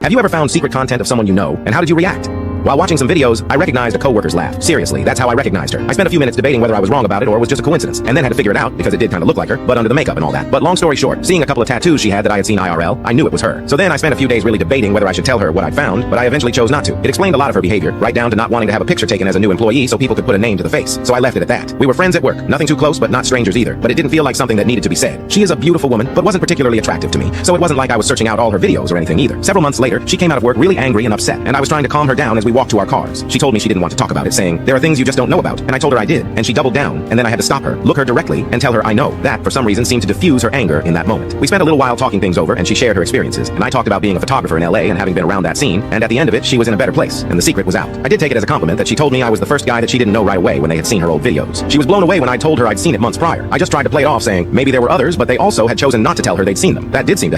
Have you ever found secret content of someone you know, and how did you react? While watching some videos, I recognized a coworker's laugh. Seriously, that's how I recognized her. I spent a few minutes debating whether I was wrong about it or it was just a coincidence, and then had to figure it out because it did kind of look like her, but under the makeup and all that. But long story short, seeing a couple of tattoos she had that I had seen IRL, I knew it was her. So then I spent a few days really debating whether I should tell her what I'd found, but I eventually chose not to. It explained a lot of her behavior, right down to not wanting to have a picture taken as a new employee so people could put a name to the face. So I left it at that. We were friends at work, nothing too close, but not strangers either. But it didn't feel like something that needed to be said. She is a beautiful woman, but wasn't particularly attractive to me, so it wasn't like I was searching out all her videos or anything either. Several months later, she came out of work really angry and upset, and I was trying to calm her down as we walked to our cars. She told me she didn't want to talk about it, saying, "There are things you just don't know about." And I told her I did, and she doubled down, and then I had to stop her, look her directly, and tell her I know. That, for some reason, seemed to diffuse her anger in that moment. We spent a little while talking things over, and she shared her experiences, and I talked about being a photographer in LA and having been around that scene, and at the end of it, she was in a better place, and the secret was out. I did take it as a compliment that she told me I was the first guy that she didn't know right away when they had seen her old videos. She was blown away when I told her I'd seen it months prior. I just tried to play it off saying, maybe there were others, but they also had chosen not to tell her they'd seen them. That did seem to help.